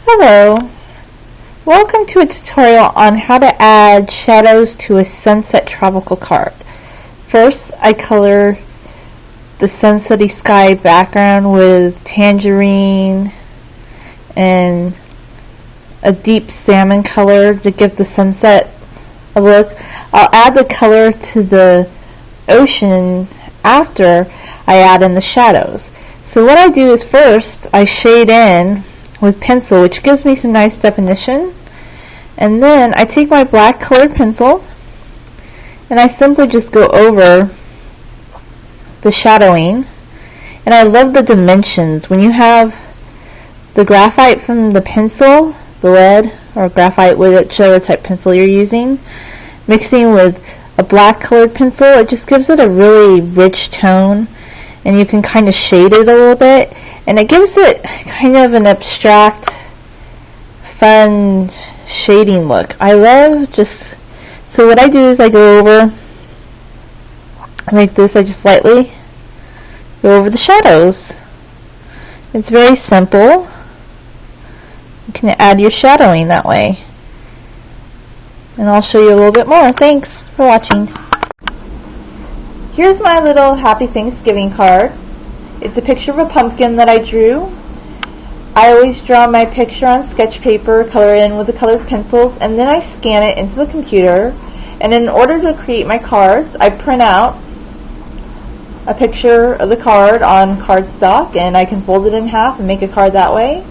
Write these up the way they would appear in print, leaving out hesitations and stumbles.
Hello, welcome to a tutorial on how to add shadows to a sunset tropical card. First, I color the sunsetty sky background with tangerine and a deep salmon color to give the sunset a look. I'll add the color to the ocean after I add in the shadows. So what I do is first I shade in with pencil, which gives me some nice definition, and then I take my black colored pencil and I simply just go over the shadowing. And I love the dimensions. When you have the graphite from the pencil, the lead or graphite, whichever type pencil you're using, mixing with a black colored pencil, it just gives it a really rich tone, and you can kind of shade it a little bit, and it gives it kind of an abstract, fun shading look. I love just, so what I do is I go over like this. I just lightly go over the shadows. It's very simple. You can add your shadowing that way. And I'll show you a little bit more. Thanks for watching. Here's my little Happy Thanksgiving card. It's a picture of a pumpkin that I drew. I always draw my picture on sketch paper, color it in with the colored pencils, and then I scan it into the computer. And in order to create my cards, I print out a picture of the card on cardstock, and I can fold it in half and make a card that way.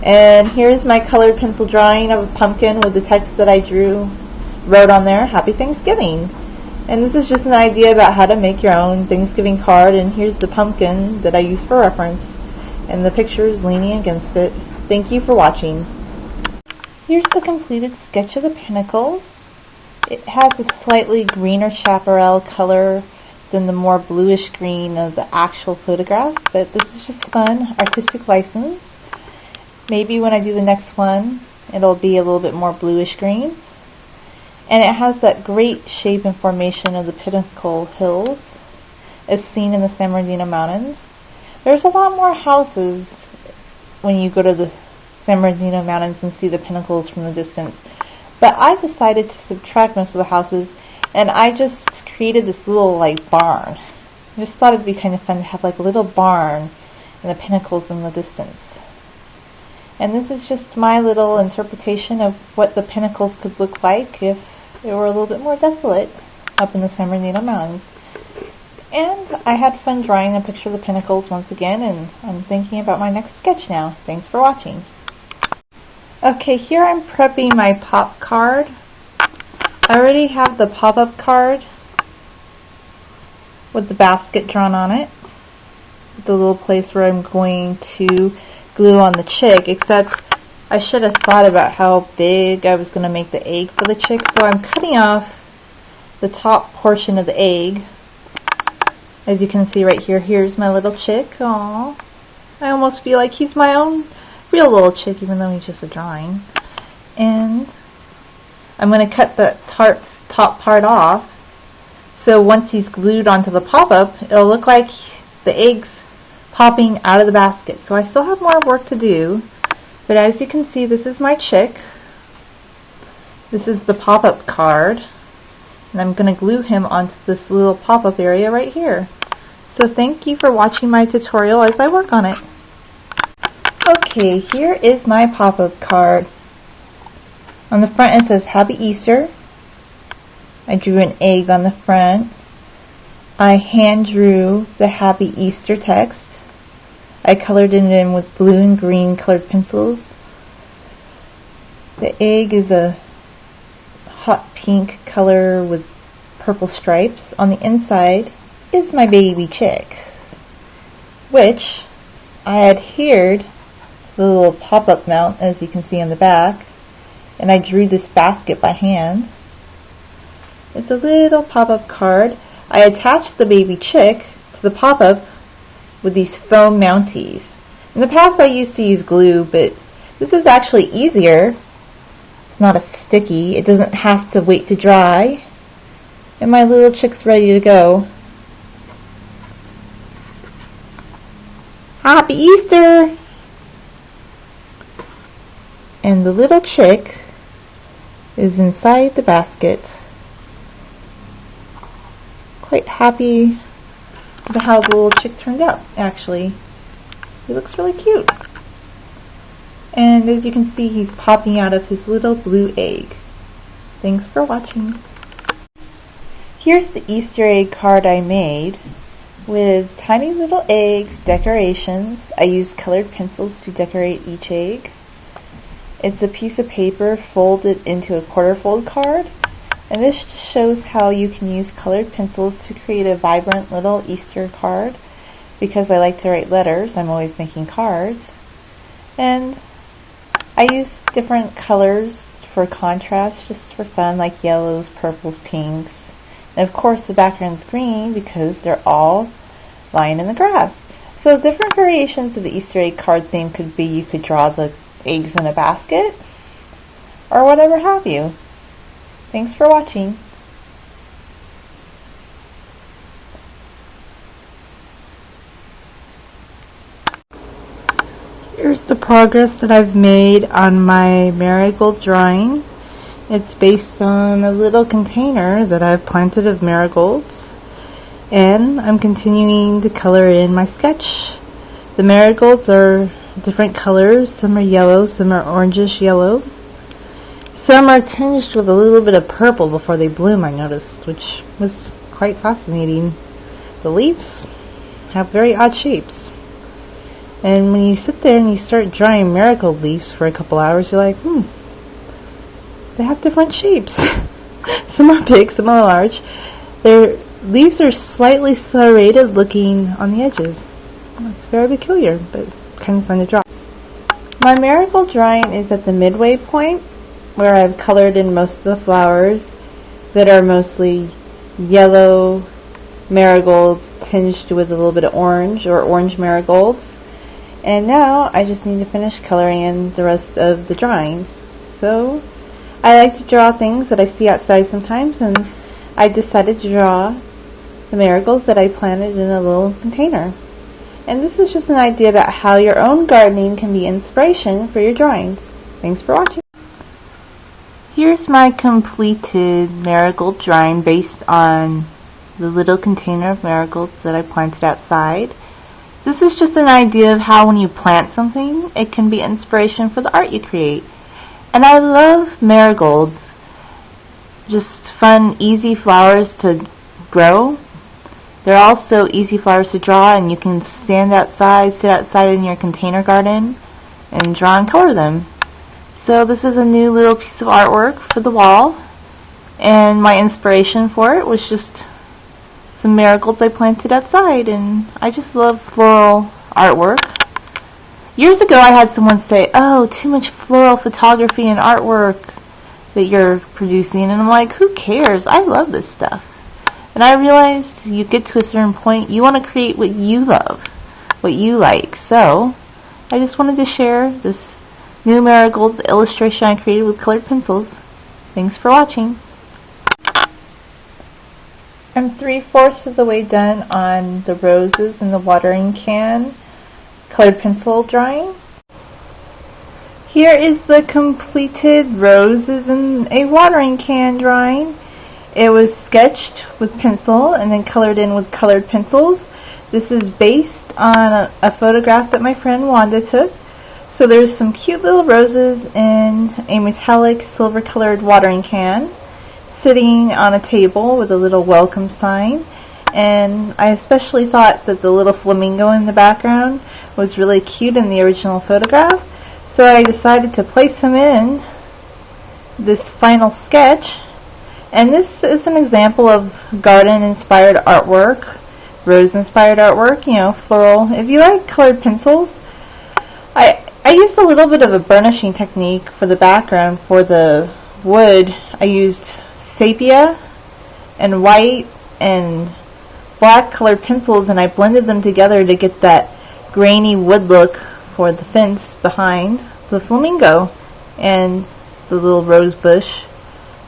And here's my colored pencil drawing of a pumpkin with the text that I wrote on there, Happy Thanksgiving. And this is just an idea about how to make your own Thanksgiving card. And here's the pumpkin that I use for reference, and the picture is leaning against it. Thank you for watching. Here's the completed sketch of the pinnacles. It has a slightly greener chaparral color than the more bluish green of the actual photograph, but this is just fun, artistic license. Maybe when I do the next one, it'll be a little bit more bluish green. And it has that great shape and formation of the Pinnacle Hills as seen in the San Bernardino Mountains. There's a lot more houses when you go to the San Bernardino Mountains and see the pinnacles from the distance. But I decided to subtract most of the houses, and I just created this little barn. I just thought it'd be kind of fun to have a little barn and the pinnacles in the distance. And this is just my little interpretation of what the pinnacles could look like if it were a little bit more desolate up in the San Bernardino Mountains. And I had fun drawing a picture of the pinnacles once again, and I'm thinking about my next sketch now. Thanks for watching. Okay, here I'm prepping my pop card. I already have the pop-up card with the basket drawn on it, the little place where I'm going to glue on the chick, except I should have thought about how big I was going to make the egg for the chick, so I'm cutting off the top portion of the egg. As you can see right here, here's my little chick. Aww. I almost feel like he's my own real little chick, even though he's just a drawing. And I'm going to cut the top part off, so once he's glued onto the pop-up, it'll look like the egg's popping out of the basket. So I still have more work to do, but as you can see, this is my chick. This is the pop-up card, and I'm going to glue him onto this little pop-up area right here. So thank you for watching my tutorial as I work on it. Okay, here is my pop-up card. On the front it says Happy Easter. I drew an egg on the front. I hand drew the Happy Easter text. I colored it in with blue and green colored pencils. The egg is a hot pink color with purple stripes. On the inside is my baby chick, which I adhered the little pop-up mount, as you can see on the back, and I drew this basket by hand. It's a little pop-up card. I attached the baby chick to the pop-up with these foam mounties. In the past I used to use glue, but this is actually easier. It's not as sticky. It doesn't have to wait to dry. And my little chick's ready to go. Happy Easter! And the little chick is inside the basket. Quite happy with how the little chick turned out, actually. He looks really cute. And as you can see, he's popping out of his little blue egg. Thanks for watching. Here's the Easter egg card I made with tiny little eggs, decorations. I used colored pencils to decorate each egg. It's a piece of paper folded into a quarter fold card. And this just shows how you can use colored pencils to create a vibrant little Easter card. Because I like to write letters, I'm always making cards. And I use different colors for contrast, just for fun, like yellows, purples, pinks. And of course the background's green because they're all lying in the grass. So different variations of the Easter egg card theme could be you could draw the eggs in a basket, or whatever have you. Thanks for watching. Here's the progress that I've made on my marigold drawing. It's based on a little container that I've planted of marigolds, and I'm continuing to color in my sketch. The marigolds are different colors. Some are yellow, some are orangish yellow. Some are tinged with a little bit of purple before they bloom, I noticed, which was quite fascinating. The leaves have very odd shapes. And when you sit there and you start drawing marigold leaves for a couple hours, you're like, they have different shapes. Some are big, some are large. Their leaves are slightly serrated looking on the edges. It's very peculiar, but kind of fun to draw. My marigold drawing is at the midway point, where I've colored in most of the flowers that are mostly yellow marigolds tinged with a little bit of orange, or orange marigolds. And now I just need to finish coloring in the rest of the drawing. So I like to draw things that I see outside sometimes, and I decided to draw the marigolds that I planted in a little container. And this is just an idea about how your own gardening can be inspiration for your drawings. Thanks for watching. Here's my completed marigold drawing based on the little container of marigolds that I planted outside. This is just an idea of how when you plant something, it can be inspiration for the art you create. And I love marigolds. Just fun, easy flowers to grow. They're also easy flowers to draw, and you can sit outside in your container garden and draw and color them. So this is a new little piece of artwork for the wall, and my inspiration for it was just some marigolds I planted outside, and I just love floral artwork. Years ago I had someone say, "Oh, too much floral photography and artwork that you're producing," and I'm like, who cares? I love this stuff. And I realized you get to a certain point, you want to create what you love, what you like. So I just wanted to share this new marigold illustration I created with colored pencils. Thanks for watching. I'm 3/4 of the way done on the roses in the watering can colored pencil drawing. Here is the completed roses in a watering can drawing. It was sketched with pencil and then colored in with colored pencils. This is based on a photograph that my friend Wanda took. So there's some cute little roses in a metallic silver colored watering can sitting on a table with a little welcome sign. And I especially thought that the little flamingo in the background was really cute in the original photograph. So I decided to place him in this final sketch. And this is an example of garden-inspired artwork, rose-inspired artwork, floral. If you like colored pencils, I used a little bit of a burnishing technique for the background. For the wood, I used sepia and white and black colored pencils, and I blended them together to get that grainy wood look for the fence behind the flamingo and the little rose bush,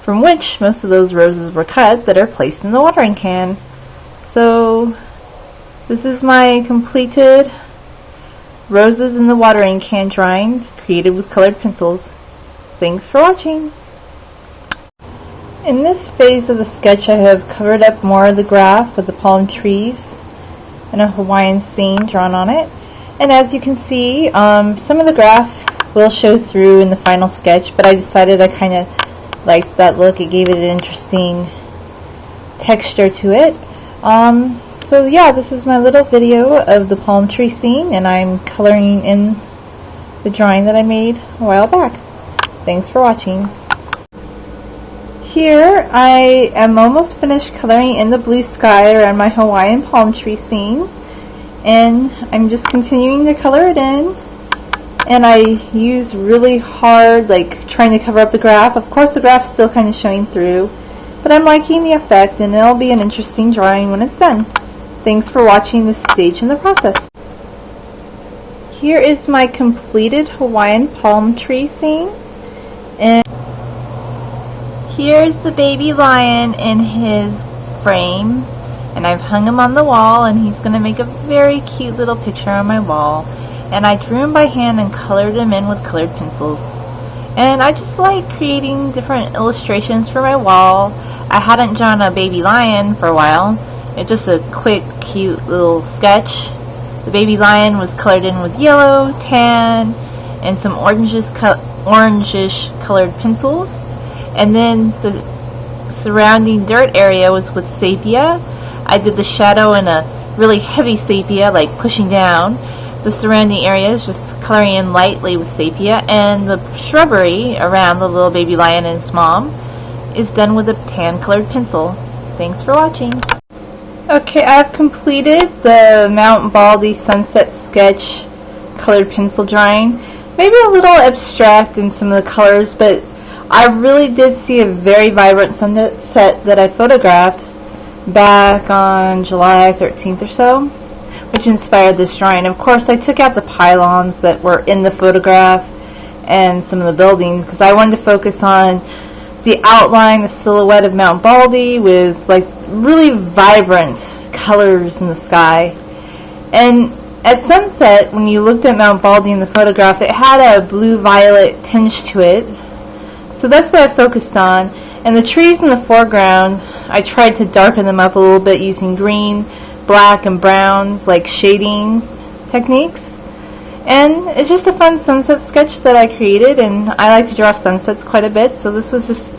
from which most of those roses were cut that are placed in the watering can. So this is my completed roses in the watering can drawing created with colored pencils. Thanks for watching. In this phase of the sketch, I have covered up more of the graph with the palm trees and a Hawaiian scene drawn on it. And as you can see, some of the graph will show through in the final sketch, but I decided I kind of liked that look. It gave it an interesting texture to it. So yeah, this is my little video of the palm tree scene, and I'm coloring in the drawing that I made a while back. Thanks for watching. Here I am almost finished coloring in the blue sky around my Hawaiian palm tree scene, and I'm just continuing to color it in, and I use really hard, like trying to cover up the graph. Of course the graph's still kind of showing through, but I'm liking the effect, and it'll be an interesting drawing when it's done. Thanks for watching this stage in the process. Here is my completed Hawaiian palm tree scene, and here's the baby lion in his frame, and I've hung him on the wall, and he's going to make a very cute little picture on my wall. And I drew him by hand and colored him in with colored pencils. And I just like creating different illustrations for my wall. I hadn't drawn a baby lion for a while. It's just a quick, cute little sketch. The baby lion was colored in with yellow, tan, and some orangish colored pencils. And then the surrounding dirt area was with sepia. I did the shadow in a really heavy sepia, like pushing down. The surrounding area is just coloring in lightly with sepia, and the shrubbery around the little baby lion and his mom is done with a tan colored pencil. Thanks for watching. Okay, I've completed the Mount Baldy sunset sketch colored pencil drawing. Maybe a little abstract in some of the colors, but I really did see a very vibrant sunset that I photographed back on July 13th or so, which inspired this drawing. Of course, I took out the pylons that were in the photograph and some of the buildings because I wanted to focus on the outline, the silhouette of Mount Baldy with like really vibrant colors in the sky. And at sunset, when you looked at Mount Baldy in the photograph, it had a blue-violet tinge to it. So that's what I focused on. And the trees in the foreground, I tried to darken them up a little bit using green, black, and browns, like shading techniques. And it's just a fun sunset sketch that I created, and I like to draw sunsets quite a bit, so this was just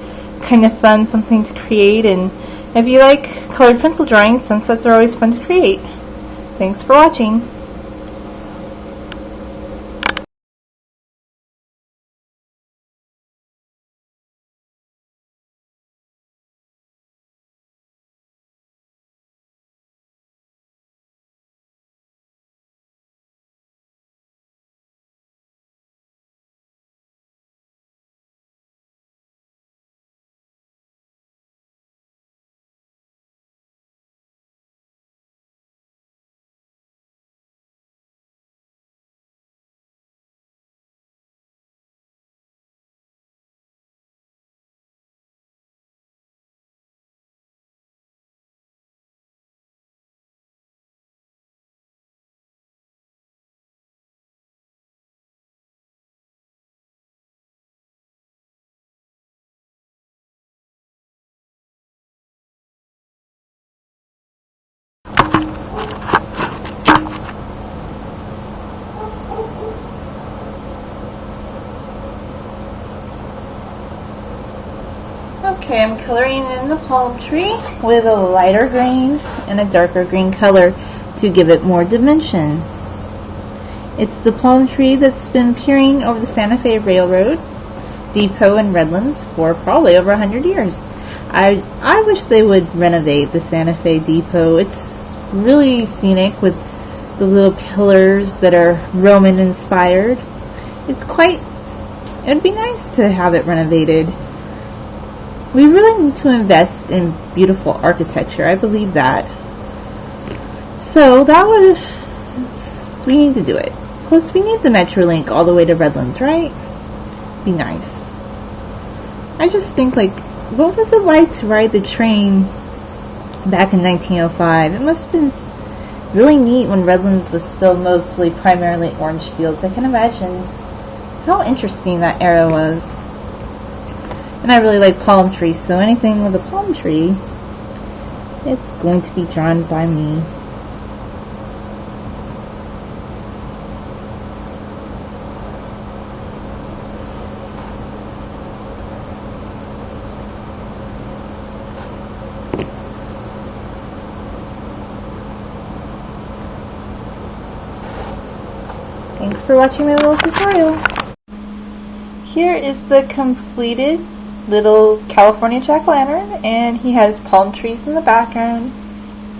kind of fun, something to create. And if you like colored pencil drawing, sunsets are always fun to create. Thanks for watching. Okay, I'm coloring in the palm tree with a lighter green and a darker green color to give it more dimension. It's the palm tree that's been peering over the Santa Fe Railroad depot in Redlands for probably over 100 years. I wish they would renovate the Santa Fe depot. It's really scenic with the little pillars that are Roman inspired. It would be nice to have it renovated. We really need to invest in beautiful architecture. I believe that. So we need to do it. Plus, we need the Metrolink all the way to Redlands, right? Be nice. I just think, like, what was it like to ride the train back in 1905? It must have been really neat when Redlands was still primarily orange fields. I can imagine how interesting that era was. And I really like palm trees, so anything with a palm tree, it's going to be drawn by me. Thanks for watching my little tutorial. Here is the completed little California jack-o'-lantern, and he has palm trees in the background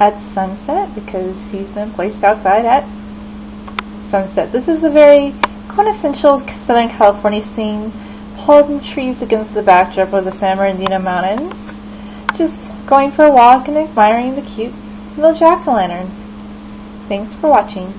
at sunset because he's been placed outside at sunset. This is a very quintessential Southern California scene. Palm trees against the backdrop of the San Bernardino Mountains. Just going for a walk and admiring the cute little jack-o'-lantern. Thanks for watching.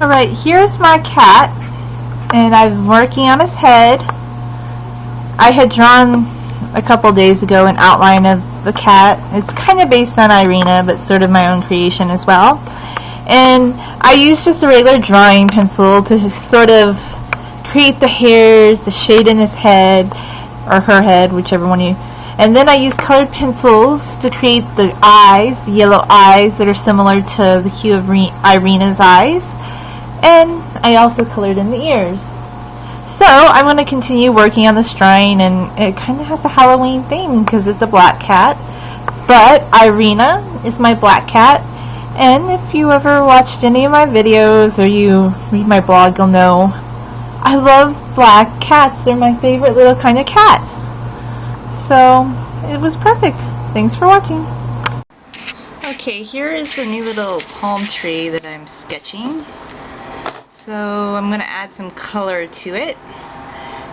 Alright, here's my cat, and I'm working on his head. I had drawn a couple days ago an outline of the cat. It's kind of based on Irina, but sort of my own creation as well. And I used just a regular drawing pencil to sort of create the hairs, the shade in his head, or her head, whichever one you... And then I used colored pencils to create the eyes, the yellow eyes that are similar to the hue of Irina's eyes. And I also colored in the ears. So I'm going to continue working on this drawing, and it kind of has a Halloween theme because it's a black cat. But Irina is my black cat, and if you ever watched any of my videos or you read my blog, you'll know I love black cats. They're my favorite little kind of cat. So it was perfect. Thanks for watching. Okay, here is the new little palm tree that I'm sketching. So I'm going to add some color to it,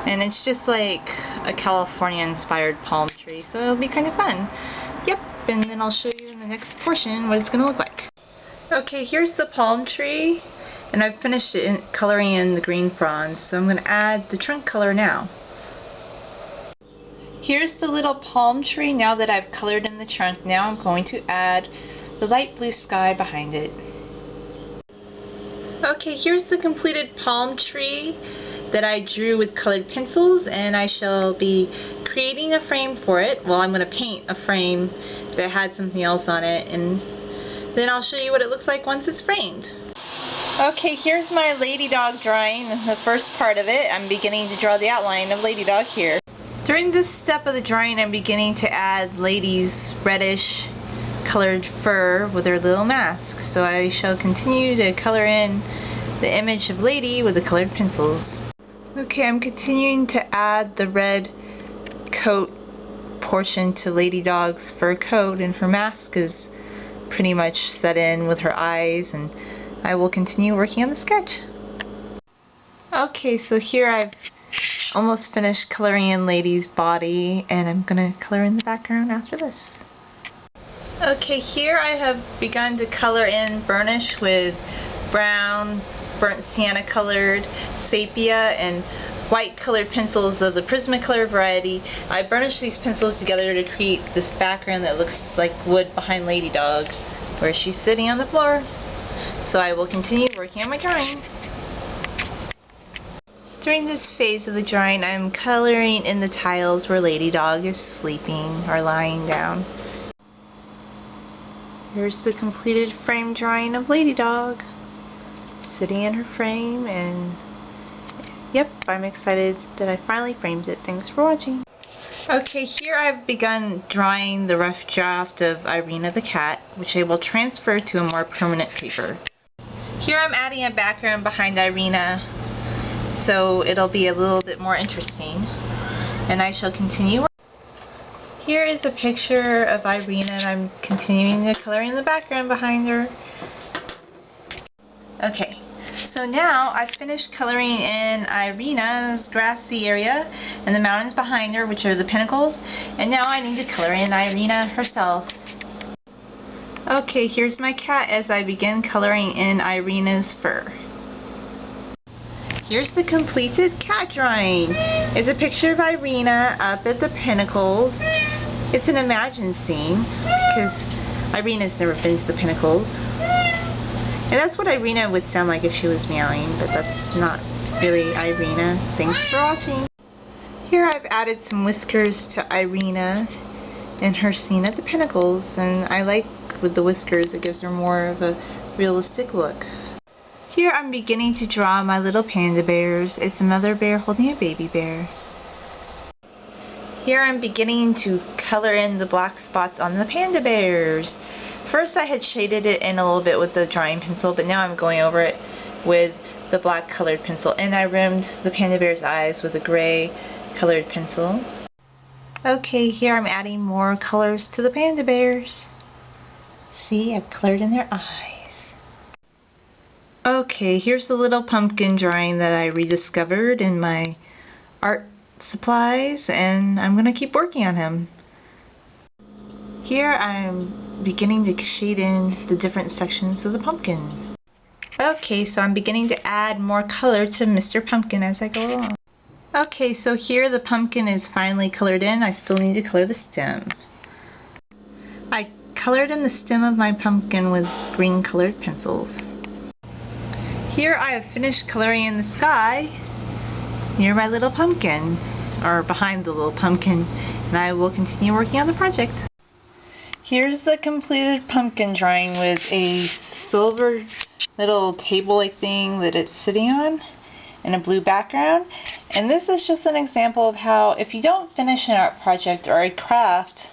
and it's just like a California inspired palm tree, so it'll be kind of fun. Yep, and then I'll show you in the next portion what it's going to look like. Okay, here's the palm tree, and I've finished it coloring in the green fronds, so I'm going to add the trunk color now. Here's the little palm tree now that I've colored in the trunk. Now I'm going to add the light blue sky behind it. Okay, here's the completed palm tree that I drew with colored pencils, and I shall be creating a frame for it. Well, I'm going to paint a frame that had something else on it, and then I'll show you what it looks like once it's framed. Okay, here's my lady dog drawing, the first part of it. I'm beginning to draw the outline of Lady Dog here. During this step of the drawing, I'm beginning to add Lady's reddish colored fur with her little mask. So I shall continue to color in the image of Lady with the colored pencils. Okay, I'm continuing to add the red coat portion to Lady Dog's fur coat, and her mask is pretty much set in with her eyes, and I will continue working on the sketch. Okay, so here I've almost finished coloring in Lady's body, and I'm gonna color in the background after this. Okay, here I have begun to color in burnish with brown, burnt sienna colored, sepia, and white colored pencils of the Prismacolor variety. I burnished these pencils together to create this background that looks like wood behind Lady Dog, where she's sitting on the floor. So I will continue working on my drawing. During this phase of the drawing, I'm coloring in the tiles where Lady Dog is sleeping or lying down. Here's the completed frame drawing of Lady Dog sitting in her frame, and yep, I'm excited that I finally framed it. Thanks for watching. Okay, here I've begun drawing the rough draft of Irina the cat, which I will transfer to a more permanent paper. Here I'm adding a background behind Irina, so it'll be a little bit more interesting, and I shall continue. Here is a picture of Irina, and I'm continuing to color in the background behind her. Okay, so now I've finished coloring in Irina's grassy area and the mountains behind her, which are the pinnacles, and now I need to color in Irina herself. Okay, here's my cat as I begin coloring in Irina's fur. Here's the completed cat drawing. It's a picture of Irina up at the pinnacles. It's an imagined scene because Irina's never been to the pinnacles. And that's what Irina would sound like if she was meowing, but that's not really Irina. Thanks for watching. Here I've added some whiskers to Irina in her scene at the pinnacles, and I like with the whiskers, it gives her more of a realistic look. Here I'm beginning to draw my little panda bears. It's a mother bear holding a baby bear. Here I'm beginning to color in the black spots on the panda bears. First I had shaded it in a little bit with the drawing pencil, but now I'm going over it with the black colored pencil, and I rimmed the panda bear's eyes with a gray colored pencil. Okay, here I'm adding more colors to the panda bears. See, I've colored in their eyes. Okay, here's the little pumpkin drawing that I rediscovered in my art supplies, and I'm gonna keep working on him. Here I'm beginning to shade in the different sections of the pumpkin. Okay, so I'm beginning to add more color to Mr. Pumpkin as I go along. Okay, so here the pumpkin is finally colored in. I still need to color the stem. I colored in the stem of my pumpkin with green colored pencils. Here I have finished coloring in the sky near my little pumpkin, or behind the little pumpkin, and I will continue working on the project. Here's the completed pumpkin drawing with a silver little table-like thing that it's sitting on and a blue background. And this is just an example of how if you don't finish an art project or a craft,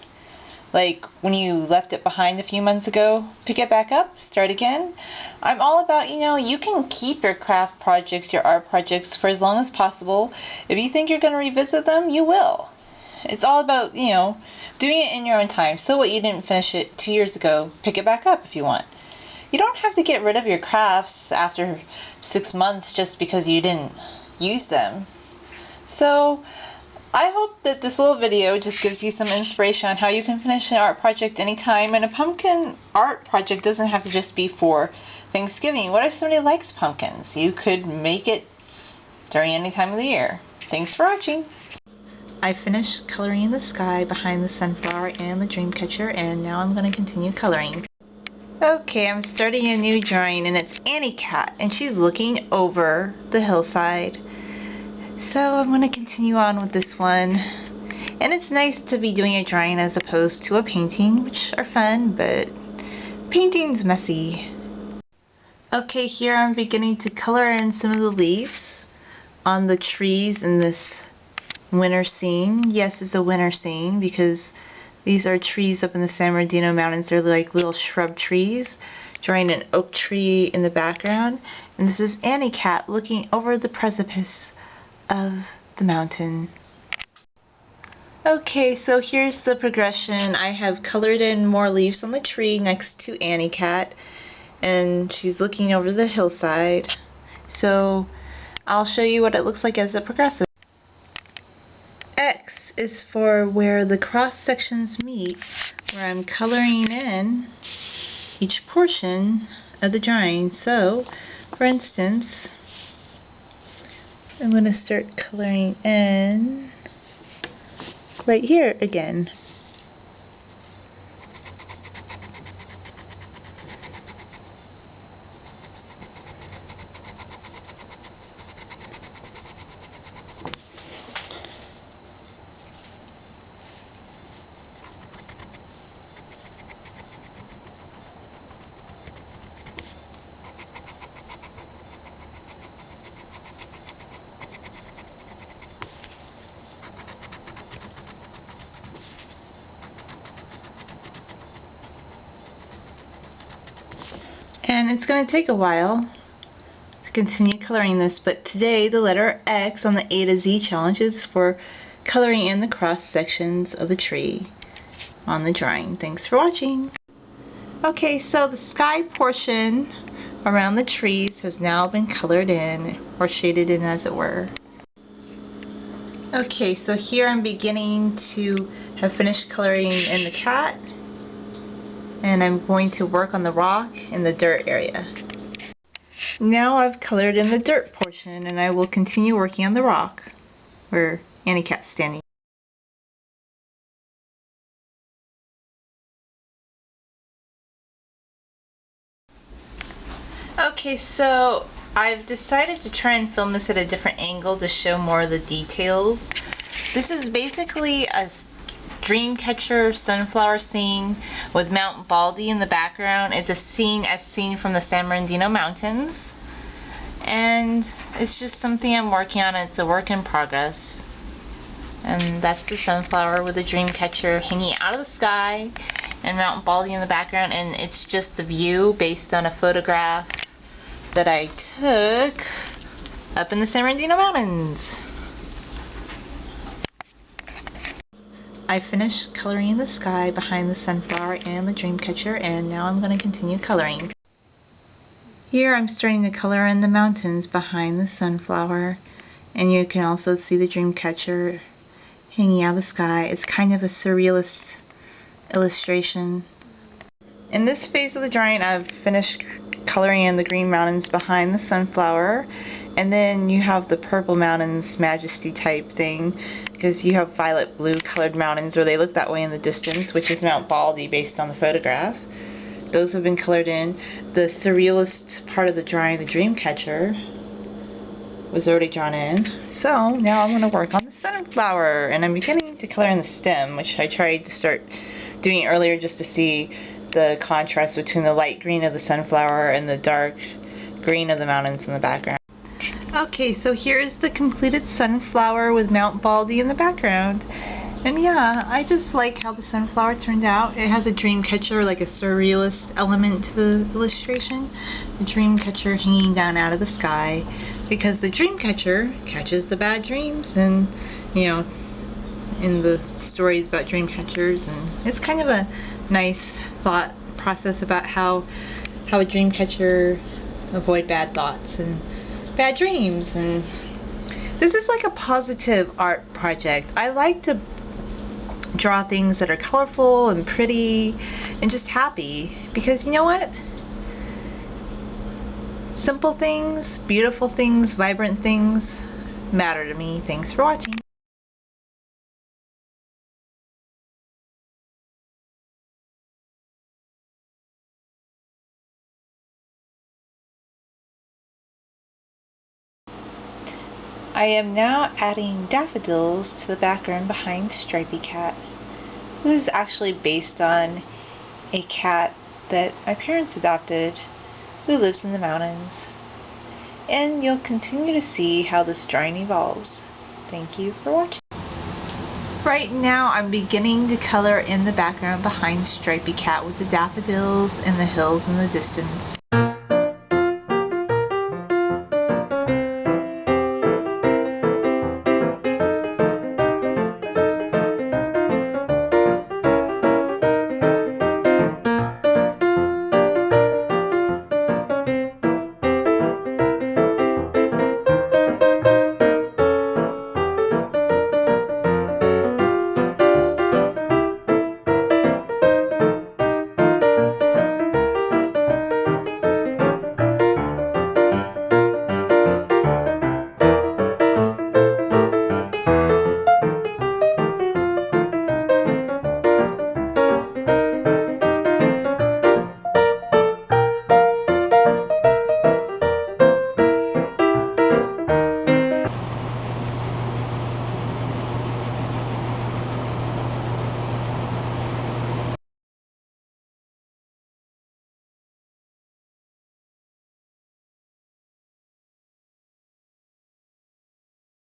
like when you left it behind a few months ago, pick it back up, start again. I'm all about, you can keep your craft projects, your art projects for as long as possible. If you think you're going to revisit them, you will. It's all about, doing it in your own time. So what, you didn't finish it 2 years ago, pick it back up if you want. You don't have to get rid of your crafts after 6 months just because you didn't use them. So I hope that this little video just gives you some inspiration on how you can finish an art project anytime. And a pumpkin art project doesn't have to just be for Thanksgiving. What if somebody likes pumpkins? You could make it during any time of the year. Thanks for watching. I finished coloring the sky behind the sunflower and the dream catcher, and now I'm going to continue coloring. Okay, I'm starting a new drawing, and it's Annie Cat, and she's looking over the hillside. So I'm going to continue on with this one. And it's nice to be doing a drawing as opposed to a painting, which are fun, but painting's messy. Okay, here I'm beginning to color in some of the leaves on the trees in this winter scene. Yes, it's a winter scene because these are trees up in the San Bernardino Mountains. They're like little shrub trees, drawing an oak tree in the background. And this is Annie Cat looking over the precipice of the mountain. Okay, so here's the progression. I have colored in more leaves on the tree next to Annie Cat, and she's looking over the hillside. So I'll show you what it looks like as it progresses. X is for where the cross sections meet, where I'm coloring in each portion of the drawing. So, for instance, I'm going to start coloring in right here again. And it's going to take a while to continue coloring this, but today the letter X on the A to Z challenge is for coloring in the cross sections of the tree on the drawing. Thanks for watching. Okay, so the sky portion around the trees has now been colored in, or shaded in as it were. Okay, so here I'm beginning to have finished coloring in the cat, and I'm going to work on the rock in the dirt area. Now I've colored in the dirt portion, and I will continue working on the rock where Annie Cat's standing. Okay, so I've decided to try and film this at a different angle to show more of the details. This is basically a Dreamcatcher sunflower scene with Mount Baldy in the background. It's a scene as seen from the San Bernardino Mountains, and it's just something I'm working on. It's a work in progress. And that's the sunflower with the Dreamcatcher hanging out of the sky and Mount Baldy in the background, and it's just a view based on a photograph that I took up in the San Bernardino Mountains. I finished coloring the sky behind the sunflower and the Dreamcatcher, and now I'm going to continue coloring. Here I'm starting to color in the mountains behind the sunflower, and you can also see the Dreamcatcher hanging out of the sky. It's kind of a surrealist illustration. In this phase of the drawing, I've finished coloring in the green mountains behind the sunflower, and then you have the purple mountains majesty type thing, because you have violet blue colored mountains, or they look that way in the distance, which is Mount Baldy based on the photograph. Those have been colored in. The surrealist part of the drawing, the dream catcher, was already drawn in. So now I'm going to work on the sunflower, and I'm beginning to color in the stem, which I tried to start doing earlier just to see the contrast between the light green of the sunflower and the dark green of the mountains in the background. Okay, so here's the completed sunflower with Mount Baldy in the background. And yeah, I just like how the sunflower turned out. It has a dream catcher, like a surrealist element to the illustration. The dream catcher hanging down out of the sky, because the dream catcher catches the bad dreams, and you know, in the stories about dream catchers, and it's kind of a nice thought process about how a dream catcher avoid bad thoughts and bad dreams. And this is like a positive art project. I like to draw things that are colorful and pretty and just happy, because you know what? Simple things, beautiful things, vibrant things matter to me. Thanks for watching. I am now adding daffodils to the background behind Stripey Cat, who's actually based on a cat that my parents adopted who lives in the mountains. And you'll continue to see how this drawing evolves. Thank you for watching. Right now I'm beginning to color in the background behind Stripey Cat with the daffodils and the hills in the distance.